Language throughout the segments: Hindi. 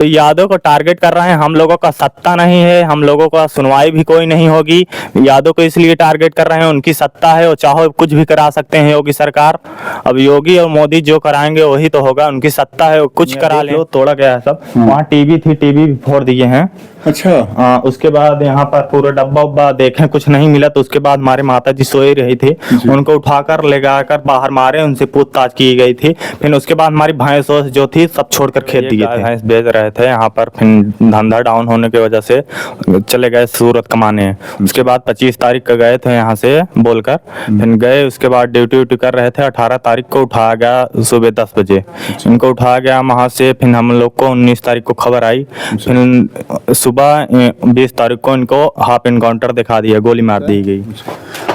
तो यादव को टारगेट कर रहे हैं। हम लोगों का सत्ता नहीं है, हम लोगों का सुनवाई भी कोई नहीं होगी। यादव को इसलिए टारगेट कर रहे हैं, उनकी सत्ता है, वो चाहो कुछ भी करा सकते हैं योगी सरकार। अब योगी और मोदी जो कराएंगे वही तो होगा, उनकी सत्ता है, वो कुछ करा ले। तोड़ा गया है सब। वहाँ टीवी थी, टीवी भी फोड़ दिए हैं। अच्छा। उसके बाद यहाँ पर पूरा डब्बा उब्बा देखें, कुछ नहीं मिला। तो उसके बाद हमारे माता जी सोए रही थी, उनको उठाकर ले जाकर बाहर मारे, उनसे पूछताछ की गई थी। फिर उसके बाद हमारी भैंस जो थी सब छोड़कर खेत दिए थे। भैंस बेच रहे थे यहाँ पर, फिर धंधा डाउन होने की वजह से चले गए सूरत कमाने। उसके बाद 25 तारीख को गए थे यहाँ से बोलकर, फिर गए। उसके बाद ड्यूटी व्यूटी कर रहे थे। 18 तारीख को उठाया गया सुबह 10 बजे, इनको उठाया गया वहाँ से। फिर हम लोग को 19 तारीख को खबर आई। फिर सुबह 20 तारीख को इनको हाफ एनकाउंटर दिखा दिया, गोली मार दी गई।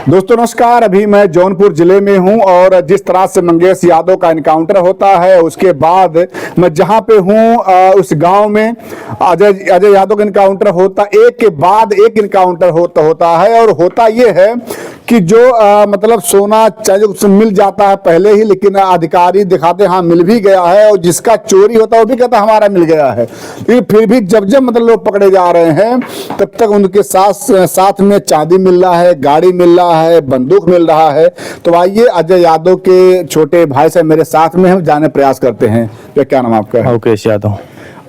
दोस्तों नमस्कार, अभी मैं जौनपुर जिले में हूं और जिस तरह से मंगेश यादव का एनकाउंटर होता है उसके बाद मैं जहां पे हूं उस गांव में अजय यादव का एनकाउंटर होता, एक के बाद एक एनकाउंटर होता है। और होता ये है कि जो मतलब सोना चाहे मिल जाता है पहले ही, लेकिन अधिकारी दिखाते हाँ मिल भी गया है, और जिसका चोरी होता है वो भी कहता हमारा मिल गया है। लेकिन फिर भी जब जब मतलब लोग पकड़े जा रहे हैं तब तक उनके साथ में चांदी मिल रहा है, गाड़ी मिल रहा है, बंदूक मिल रहा है। तो आइए अजय यादव के छोटे भाई से मेरे साथ में हम जाने प्रयास करते हैं। क्या नाम आपका है? मुकेश यादव।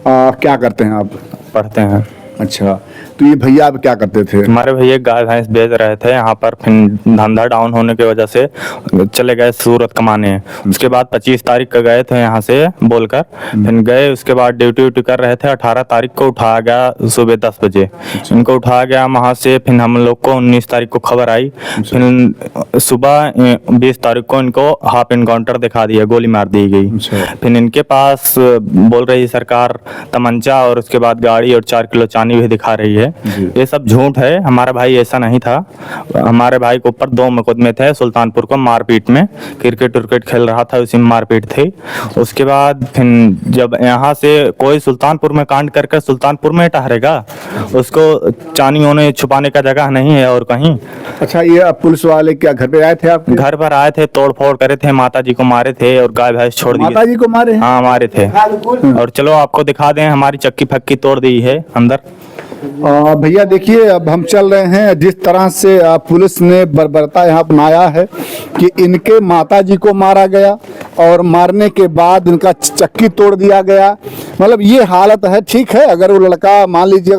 क्या करते हैं आप? पढ़ते हैं। अच्छा, तो ये भैया आप क्या करते थे? हमारे भैया गाय भैंस बेच रहे थे यहाँ पर, फिर धंधा डाउन होने की वजह से चले गए सूरत कमाने। उसके बाद 25 तारीख को गए थे यहाँ से बोलकर, फिर गए। उसके बाद ड्यूटी व्यूटी कर रहे थे। 18 तारीख को उठाया गया सुबह 10 बजे, इनको उठाया गया वहाँ से। फिर हम लोग को 19 तारीख को खबर आई। फिर सुबह 20 तारीख को इनको हाफ एनकाउंटर दिखा दिया, गोली मार दी गई। फिर इनके पास बोल रही सरकार तमंचा और उसके बाद गाड़ी और 4 किलो चांदी भी दिखा रही है। ये सब झूठ है, हमारा भाई ऐसा नहीं था। हमारे भाई के ऊपर 2 मुकदमे थे सुल्तानपुर को मारपीट में, क्रिकेट खेल रहा था उसी में मारपीट थी। उसके बाद फिर जब यहाँ से कोई सुल्तानपुर में कांड करके सुल्तानपुर में ठहरेगा, उसको चांदी होने छुपाने का जगह नहीं है और कहीं। अच्छा, ये पुलिस वाले क्या घर पे आए थे? आप घर पर आए थे, तोड़ फोड़ करे थे, माता जी को मारे थे और गाय भैंस छोड़ दिए। माता जी को मारे? हाँ मारे थे। और चलो आपको दिखा दें, हमारी चक्की फक्की तोड़ दी है अंदर। भैया देखिए, अब हम चल रहे हैं। जिस तरह से पुलिस ने बर्बरता यहाँ अपनाया है कि इनके माता जी को मारा गया और मारने के बाद इनका चक्की तोड़ दिया गया, मतलब ये हालत है। ठीक है, अगर वो लड़का मान लीजिए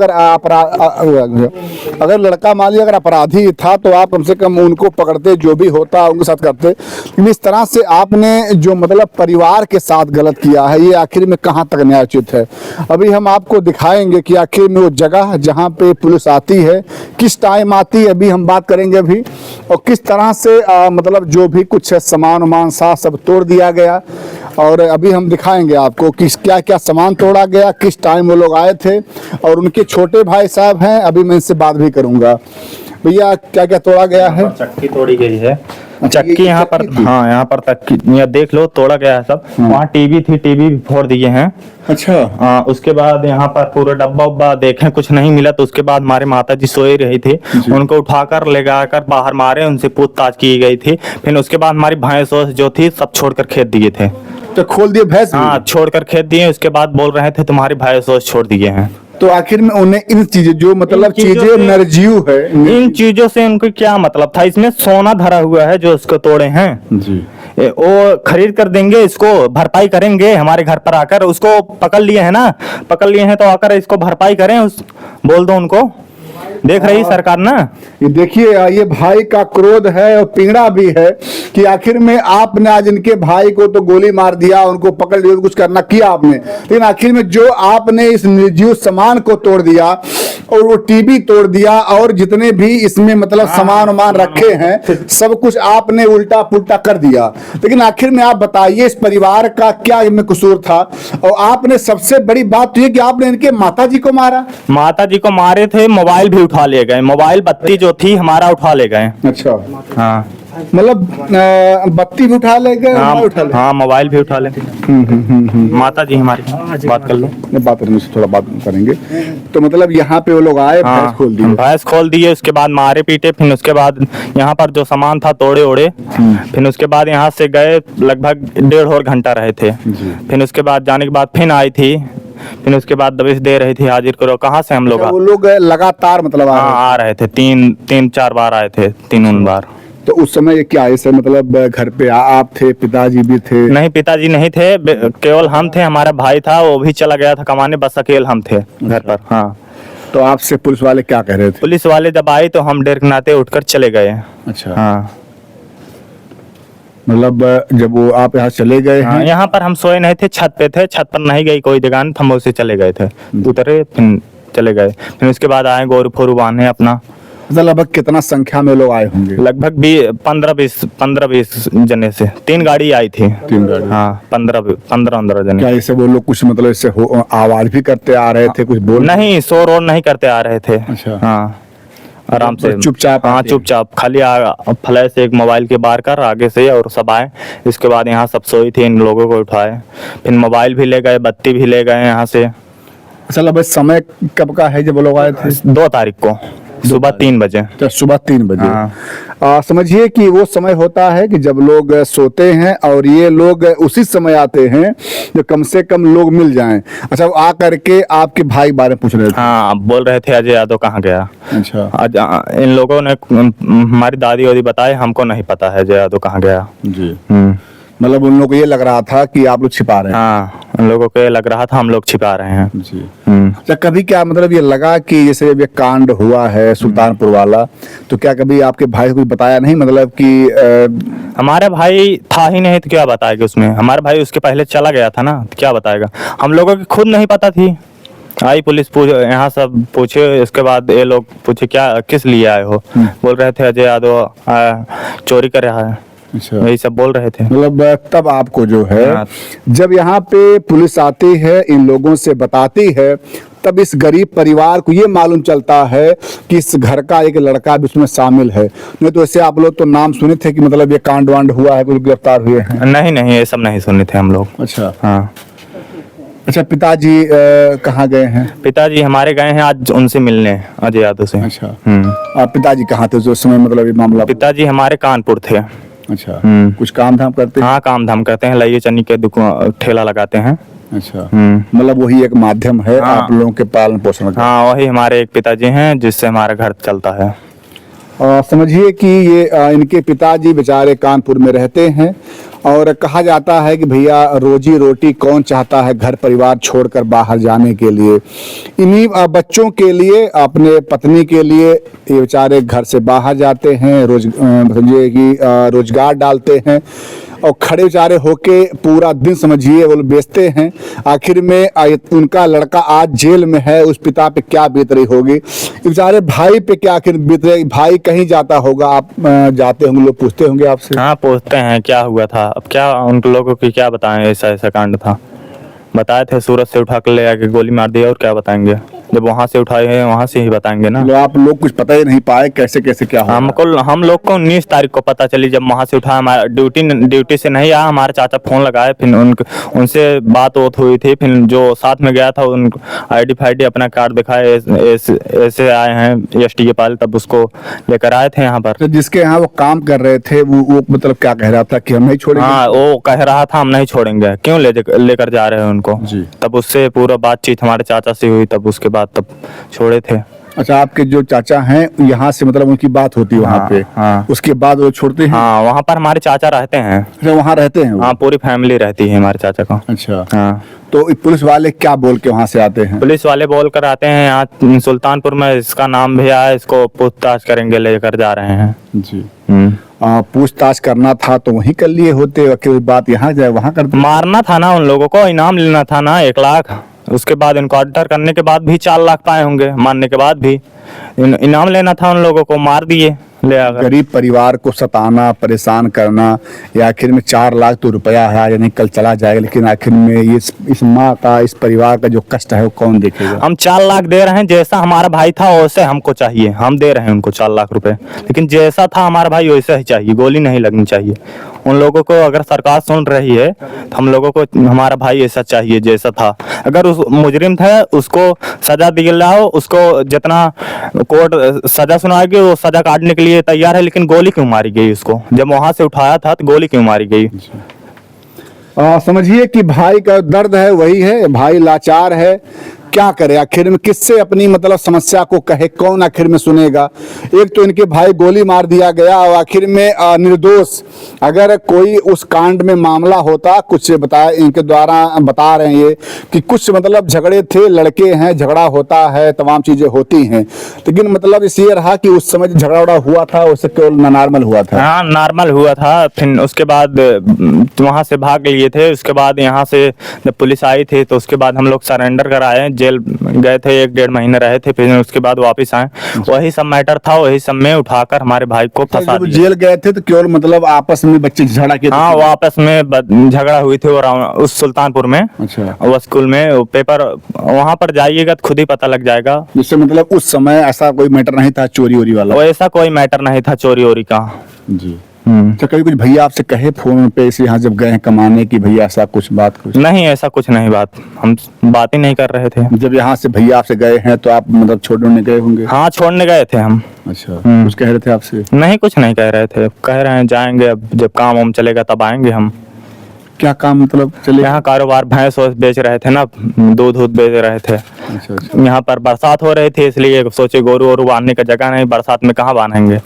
अगर लड़का मान लीजिए अगर अपराधी था तो आप कम से कम उनको पकड़ते, जो भी होता उनके साथ करते। लेकिन इस तरह से आपने जो मतलब परिवार के साथ गलत किया है, ये आखिर में कहाँ तक न्यायोचित है? अभी हम आपको दिखाएंगे कि आखिर में वो जगह जहाँ पे पुलिस आती है किस टाइम आती है, अभी हम बात करेंगे अभी। और किस तरह से मतलब जो भी कुछ सामान वामान सब तोड़ दिया गया, और अभी हम दिखाएंगे आपको कि क्या क्या सामान तोड़ा गया, किस टाइम वो लोग आए थे। और उनके छोटे भाई साहब हैं, अभी मैं इनसे बात भी करूंगा। भैया क्या क्या तोड़ा गया है? चक्की तोड़ी गई है। चक्की यहाँ पर, हाँ यहाँ पर तक देख लो, तोड़ा गया है सब। वहाँ टीवी थी, टीवी भी फोड़ दिए हैं। अच्छा। उसके बाद यहाँ पर पूरा डब्बा उब्बा देखें, कुछ नहीं मिला। तो उसके बाद हमारे माता जी सोए रही थी, उनको उठाकर ले जाकर बाहर मारे, उनसे पूछताछ की गई थी। फिर उसके बाद हमारी भैंस जो थी सब छोड़कर खेत दिए थे। तो खोल दिए भैंस? हाँ, छोड़कर खेत दिए। उसके बाद बोल रहे थे तुम्हारी भैंस छोड़ दिए हैं। तो आखिर में उन्हें इन चीजें जो मतलब चीजें निर्जीव है, इन चीजों से उनको क्या मतलब था? इसमें सोना धरा हुआ है जो उसको तोड़े हैं जी। वो खरीद कर देंगे, इसको भरपाई करेंगे। हमारे घर पर आकर उसको पकड़ लिए हैं ना, पकड़ लिए हैं तो आकर इसको भरपाई करें, बोल दो उनको। देख रही सरकार ना, ये देखिए, ये भाई का क्रोध है और पीड़ा भी है कि आखिर में आपने आज इनके भाई को तो गोली मार दिया, उनको पकड़ लिया, कुछ करना किया आपने, लेकिन आखिर में जो आपने इस निर्जीव सामान को तोड़ दिया और वो टीवी तोड़ दिया और जितने भी इसमें मतलब सामान वामान रखे हैं सब कुछ आपने उल्टा पुल्टा कर दिया। लेकिन आखिर में आप बताइए इस परिवार का क्या इनमें कसूर था? और आपने सबसे बड़ी बात तो ये कि आपने इनके माता जी को मारा। माता जी को मारे थे, मोबाइल भी उठा ले गए, मोबाइल बत्ती जो थी हमारा उठा ले गए। अच्छा, हाँ मतलब बत्ती भी उठा ले गए? हाँ, मोबाइल भी उठा ले। माता जी हमारी बात कर लो, बात करने से थोड़ा बात करेंगे। तो मतलब यहाँ पे वो लोग आए, भैंस खोल दिए? भैंस खोल दिए, उसके बाद मारे पीटे। फिर उसके बाद यहाँ पर जो सामान था तोड़े ओड़े। फिर उसके बाद यहाँ से गए, लगभग 1.5 घंटा रहे थे। फिर उसके बाद जाने के बाद फिर आई थी फिर उसके बाद दबिश दे रही थी हाजिर करो। कहाँ से हम लोग वो लोग लगातार मतलब हाँ आ रहे थे, तीन चार बार आए थे, तीन बार। तो उस समय क्या ऐसे मतलब घर पे आप थे, पिताजी भी थे? नहीं पिताजी नहीं थे, केवल हम थे, हमारा भाई था वो भी चला गया था कमाने, बस अकेले हम थे घर पर। हाँ तो आपसे पुलिस वाले क्या कह रहे थे? पुलिस वाले जब आए तो हम डेरकनाते उठकर चले गए। अच्छा। हाँ मतलब जब वो आप यहाँ चले गए हाँ, हैं? यहाँ पर हम सोए नहीं थे, छत पे थे, छत पर नहीं गई कोई जगह, हम उसे चले गए थे, उतरे फिर चले गए। फिर उसके बाद आए गोरू फोरू बांधे अपना। मतलब लगभग कितना संख्या में लोग आए होंगे? लगभग 15-20 जने से 3 गाड़ी आई थी। 3 गाड़ी? हाँ 15 जने। क्या ऐसे वो लोग कुछ मतलब ऐसे आवाज भी करते आ रहे थे, कुछ बोल? नहीं शोर और नहीं करते आ रहे थे। अच्छा। हाँ आराम से चुपचाप? हाँ चुपचाप, खाली फ्लैश एक मोबाइल के बार कर आगे से और सब आए। इसके बाद यहाँ सब सोई थी, इन लोगों को उठाए, फिर मोबाइल भी ले गए, बत्ती भी ले गए यहाँ से। अच्छा लगभग समय कब का है जब वो लोग आए थे? 2 तारीख को सुबह 3 बजे। तो सुबह 3 बजे। हाँ। समझिए कि वो समय होता है कि जब लोग सोते हैं और ये लोग उसी समय आते हैं जो कम से कम लोग मिल जाएं। अच्छा वो आ करके आपके भाई बारे में पूछ रहे थे? हाँ बोल रहे थे अजय यादव कहाँ गया। अच्छा। आज इन लोगों ने हमारी दादी वादी बताए, हमको नहीं पता है अजय यादव कहाँ गया। जी। मतलब उन लोगों को ये लग रहा था कि आप लोग छिपा रहे हैं? हाँ उन लोगों को ये लग रहा था हम लोग छिपा रहे हैं। जी। अच्छा कभी क्या मतलब ये लगा कि जैसे ये कांड हुआ है सुल्तानपुर वाला, तो क्या कभी आपके भाई को कुछ बताया नहीं? मतलब कि हमारे भाई था ही नहीं तो क्या बताएगा उसमें, हमारे भाई उसके पहले चला गया था ना, तो क्या बताएगा। हम लोगों की खुद नहीं पता थी। आई पुलिस यहाँ सब पूछे, इसके बाद ये लोग पूछे क्या किस लिए आए हो, बोल रहे थे अजय यादव चोरी कर रहा है। अच्छा। यही सब बोल रहे थे। मतलब तब आपको जो है हाँ। जब यहाँ पे पुलिस आती है, इन लोगों से बताती है, तब इस गरीब परिवार को ये मालूम चलता है कि इस घर का एक लड़का भी उसमें शामिल है। नहीं तो ऐसे आप लोग तो नाम सुने थे कि मतलब ये कांड वांड हुआ है, कुछ गिरफ्तार हुए हैं? नहीं ये सब नहीं सुने थे हम लोग। अच्छा। हाँ अच्छा पिताजी कहाँ गए हैं? पिताजी हमारे गए हैं आज उनसे मिलने, अजय यादव से। अच्छा। आप पिताजी कहाँ थे उस समय मतलब ये मामला? पिताजी हमारे कानपुर थे। अच्छा। कुछ काम धाम करते हैं? हाँ काम धाम करते हैं, लइये चन्नी के दुकान ठेला लगाते हैं। अच्छा। मतलब वही एक माध्यम है हाँ। आप लोगों के पालन पोषण का? हाँ वही हमारे एक पिताजी हैं जिससे हमारा घर चलता है। समझिए कि ये इनके पिताजी बेचारे कानपुर में रहते हैं और कहा जाता है कि भैया रोजी रोटी कौन चाहता है घर परिवार छोड़कर बाहर जाने के लिए। इन्हीं बच्चों के लिए, अपने पत्नी के लिए ये बेचारे घर से बाहर जाते हैं, समझिए कि रोजगार डालते हैं और खड़े बेचारे होके पूरा दिन समझिए वो बेचते हैं। आखिर में उनका लड़का आज जेल में है, उस पिता पे क्या बीत रही होगी, बेचारे भाई पे क्या आखिर बीत रही। भाई कहीं जाता होगा, आप जाते होंगे, लोग पूछते होंगे आपसे? हाँ पूछते हैं क्या हुआ था, अब क्या उन लोगों की क्या बताएं, ऐसा कांड था। बताए थे सूरत से उठा कर ले आके गोली मार दी, और क्या बताएंगे, जब वहाँ से उठाए हैं वहाँ से ही बताएंगे ना। आप लोग कुछ पता ही नहीं पाए कैसे कैसे क्या हुआ? हम लोग को 19 तारीख को पता चली, जब वहाँ से उठाया। हमारा ड्यूटी से नहीं आया, हमारे चाचा फोन लगाए, फिर उनसे बात हुई थी। फिर जो साथ में गया था उन ID फाइडी अपना कार्ड दिखाए, ऐसे आए हैं ST के पास, तब उसको लेकर आए थे यहाँ पर। तो जिसके यहाँ वो काम कर रहे थे वो मतलब क्या कह रहा था कि हम नहीं छोड़ेंगे? हाँ वो कह रहा था हम नहीं छोड़ेंगे, क्यों लेकर जा रहे हैं उनको जी। तब उससे पूरा बातचीत हमारे चाचा से हुई, तब उसके बाद तब छोड़े थे। अच्छा आपके जो चाचा हैं यहाँ से मतलब उनकी बात होती है वहाँ पे? हाँ। उसके बाद वो छोड़ते हैं? हाँ वहाँ पर हमारे चाचा रहते हैं। अच्छा वहाँ रहते हैं वो? हाँ पूरी फैमिली रहती है हमारे चाचा का। अच्छा। हाँ तो पुलिस वाले क्या बोल के वहाँ से आते हैं? पुलिस वाले बोल कर आते हैं यहाँ सुल्तानपुर में इसका नाम भी आया, इसको पूछताछ करेंगे, लेकर जा रहे हैं। जी। पूछताछ करना था तो वहीं कर लिए होते, बात यहाँ जाए वहाँ करते? मारना था ना उन लोगों को, इनाम लेना था ना 1 लाख। उसके बाद इनकाउंटर करने के बाद भी 4 लाख पाए होंगे, मारने के बाद भी इनाम लेना था उन लोगों को, मार दिए ले आकर। गरीब परिवार को सताना, परेशान करना, या आखिर में 4 लाख तो रुपया है यानी कल चला जाएगा, लेकिन आखिर में ये इस माँ का, इस परिवार का जो कष्ट है वो कौन देखेगा? हम 4 लाख दे रहे हैं, जैसा हमारा भाई था वैसे हमको चाहिए, हम दे रहे हैं उनको 4 लाख रुपए, लेकिन जैसा था हमारा भाई वैसा ही चाहिए, गोली नहीं लगनी चाहिए उन लोगों को। अगर सरकार सुन रही है तो हम लोगों को हमारा भाई ऐसा चाहिए जैसा था। अगर उस मुजरिम था उसको सजा दिलाओ, उसको जितना कोर्ट सजा सुनाएगी वो सजा काटने के लिए तैयार है, लेकिन गोली क्यों मारी गई उसको? जब वहां से उठाया था तो गोली क्यों मारी गई? समझिए कि भाई का दर्द है वही है, भाई लाचार है, क्या करे आखिर में, किससे अपनी मतलब समस्या को कहे, कौन आखिर में सुनेगा। एक तो इनके भाई गोली मार दिया गया और आखिर में निर्दोष, अगर कोई उस कांड में मामला होता, कुछ बताया इनके द्वारा बता रहे हैं ये कि कुछ मतलब झगड़े थे, लड़के हैं, झगड़ा होता है, तमाम चीजें होती हैं, लेकिन मतलब इस ये रहा कि उस समय झगड़ा उड़ा हुआ था उससे केवल नॉर्मल हुआ था। हाँ नॉर्मल हुआ था, फिर उसके बाद वहाँ से भाग लिए थे। उसके बाद यहाँ से जब पुलिस आई थी तो उसके बाद हम लोग सरेंडर कराए, जेल गए थे, 1-1.5 महीने रहे थे, फिर उसके बाद वापस आए। वही सब मैटर था, वही सब में उठाकर हमारे भाई को फंसा जब दिया। जेल गए थे तो केवल मतलब आपस में बच्चे झगड़ा के? हाँ वो आपस में झगड़ा हुई थी उस सुल्तानपुर में। अच्छा। वो स्कूल में वो पेपर, वहाँ पर जाइएगा तो खुद ही पता लग जाएगा। जिससे मतलब उस समय ऐसा कोई मैटर नहीं था चोरी वोरी वाला? वो ऐसा कोई मैटर नहीं था चोरी वोरी का। जी। तो कभी कुछ भैया आपसे कहे फोन पे से यहाँ जब गए हैं कमाने की भैया ऐसा कुछ बात? कुछ नहीं, ऐसा कुछ नहीं बात, हम बात ही नहीं कर रहे थे। जब यहाँ से भैया आपसे गए हैं तो आप मतलब छोड़ने गए होंगे? हाँ छोड़ने गए थे हम। अच्छा। कुछ कह रहे थे आपसे? नहीं कुछ नहीं कह रहे थे, कह रहे हैं जाएंगे, अब जब काम वाम चलेगा तब आएंगे हम। क्या काम मतलब चले? यहाँ कारोबार भैंस बेच रहे थे ना, दूध बेच रहे थे। अच्छा अच्छा। यहाँ पर बरसात हो रही थी इसलिए सोचे गोरू वोरू बांधने का जगह नहीं, बरसात में कहाँ बांधेंगे,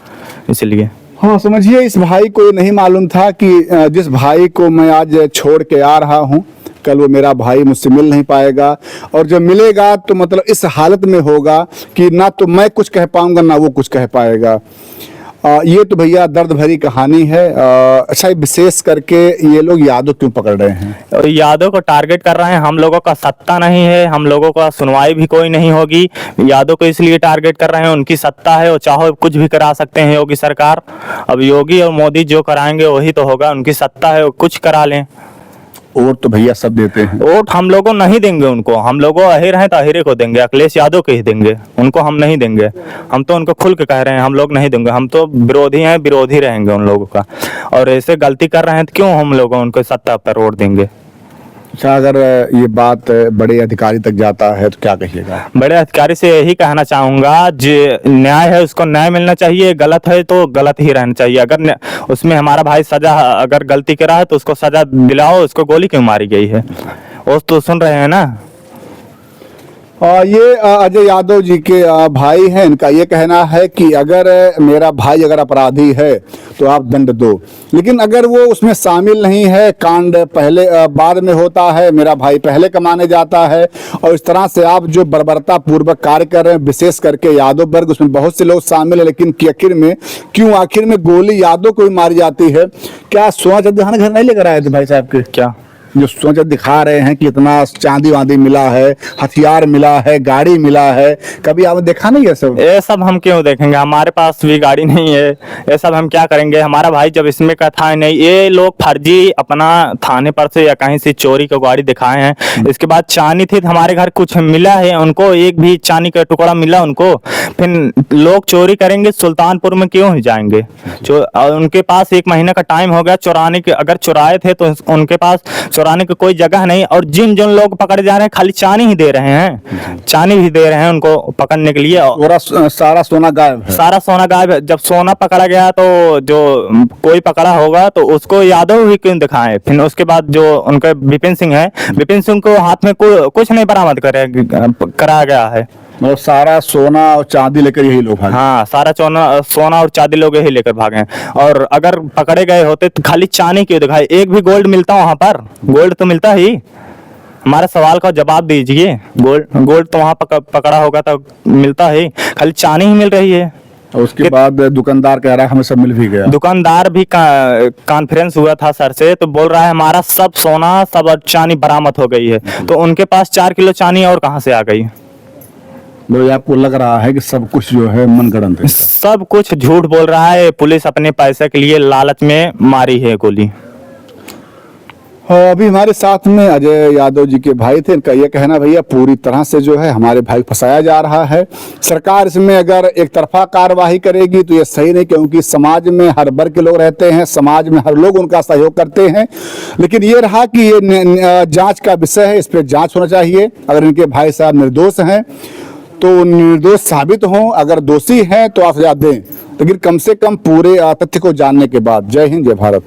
इसलिए। हाँ समझिए, इस भाई को ये नहीं मालूम था कि जिस भाई को मैं आज छोड़ के आ रहा हूँ कल वो मेरा भाई मुझसे मिल नहीं पाएगा, और जब मिलेगा तो मतलब इस हालत में होगा कि ना तो मैं कुछ कह पाऊंगा ना वो कुछ कह पाएगा। ये तो भैया दर्द भरी कहानी है। अच्छा, विशेष करके ये लोग यादव क्यों पकड़ रहे हैं? यादव को टारगेट कर रहे हैं। हम लोगों का सत्ता नहीं है, हम लोगों का सुनवाई भी कोई नहीं होगी। यादव को इसलिए टारगेट कर रहे हैं, उनकी सत्ता है, वो चाहो कुछ भी करा सकते हैं योगी सरकार। अब योगी और मोदी जो कराएंगे वही तो होगा, उनकी सत्ता है, वो कुछ करा लें। वोट तो भैया सब देते हैं। वोट हम लोगों नहीं देंगे उनको, हम लोगों अहिर हैं तो अहिरे को देंगे, अखिलेश यादव के ही देंगे, उनको हम नहीं देंगे। हम तो उनको खुल के कह रहे हैं, हम लोग नहीं देंगे, हम तो विरोधी हैं, विरोधी रहेंगे उन लोगों का। और ऐसे गलती कर रहे हैं तो क्यों हम लोग उनको सत्ता पर वोट देंगे? अच्छा, अगर ये बात बड़े अधिकारी तक जाता है तो क्या कहिएगा? बड़े अधिकारी से यही कहना चाहूंगा, जो न्याय है उसको न्याय मिलना चाहिए, गलत है तो गलत ही रहना चाहिए। अगर उसमें हमारा भाई सजा, अगर गलती करा है तो उसको सजा दिलाओ। उसको गोली क्यों मारी गई है वो तो सुन रहे हैं ना। ये अजय यादव जी के भाई हैं, इनका ये कहना है कि अगर मेरा भाई अगर अपराधी है तो आप दंड दो, लेकिन अगर वो उसमें शामिल नहीं है, कांड पहले बाद में होता है, मेरा भाई पहले कमाने जाता है, और इस तरह से आप जो बर्बरता पूर्वक कार्य कर रहे हैं, विशेष करके यादव वर्ग, उसमें बहुत से लोग शामिल है, लेकिन आखिर में गोली यादव को ही मारी जाती है। क्या सोना चांदी घर नहीं लेकर आए थे भाई साहब के? क्या जो सोचा दिखा रहे हैं कि इतना चांदी वांदी मिला है, हथियार मिला है, गाड़ी मिला है, कभी आपने देखा नहीं है सब? ये सब हम क्यों देखेंगे, हमारे पास भी गाड़ी नहीं है, ये सब हम क्या करेंगे? हमारा भाई जब इसमें का था नहीं, ये लोग फर्जी अपना थाने पर से या कहीं से चोरी का गाड़ी दिखाए हैं। इसके बाद चांदी थी, हमारे घर कुछ मिला है उनको, एक भी चांदी का टुकड़ा मिला उनको। फिर लोग चोरी करेंगे सुल्तानपुर में क्यों ही जाएंगे? उनके पास 1 महीने का टाइम हो गया चुराने के, अगर चुराए थे तो उनके पास चुराने की कोई जगह नहीं। और जिन लोग पकड़े जा रहे हैं खाली चांदी ही दे रहे हैं, चांदी भी दे रहे हैं उनको पकड़ने के लिए। सारा सोना गायब है। सारा सोना गायब है। जब सोना पकड़ा गया तो जो कोई पकड़ा होगा तो उसको यादव ही क्यों दिखाएं? फिर उसके बाद जो उनके विपिन सिंह है, विपिन सिंह को हाथ में कुछ नहीं बरामद करा गया है। मतलब सारा सोना और चांदी लेकर यही लोग भागे? हाँ, सारा सोना और चांदी लोग यही लेकर भागे हैं। और अगर पकड़े गए होते तो खाली चांदी क्यों दिखाई? एक भी गोल्ड मिलता वहां पर? गोल्ड तो मिलता ही। हमारे सवाल का जवाब दीजिए। गोल्ड तो वहां पकड़ा होगा तो मिलता ही, खाली चांदी ही मिल रही है। और उसके बाद दुकानदार कह रहा है हमें सब मिल भी गया। दुकानदार भी कॉन्फ्रेंस हुआ था सर से, तो बोल रहा है हमारा सब सोना सब चांदी बरामद हो गई है। तो उनके पास 4 किलो चांदी और कहाँ से आ गई? आपको लग रहा है कि सब कुछ जो है मनगढ़ंत है? सब कुछ झूठ बोल रहा है, पुलिस अपने पैसे के लिए लालच में मारी है गोली। अभी हमारे साथ में अजय यादव जी के भाई थे, इनका यह कहना भैया पूरी तरह से जो है हमारे भाई फंसाया जा रहा है। सरकार इसमें अगर एक तरफा कार्यवाही करेगी तो ये सही नहीं, क्योंकि समाज में हर वर्ग के लोग रहते हैं, समाज में हर लोग उनका सहयोग करते हैं। लेकिन ये रहा कि ये जांच का विषय है, इस पर जांच होना चाहिए। अगर इनके भाई साहब निर्दोष हैं तो निर्दोष साबित हों, अगर दोषी हैं तो आप सजा दें, लेकिन कम से कम पूरे तथ्य को जानने के बाद। जय हिंद, जय भारत।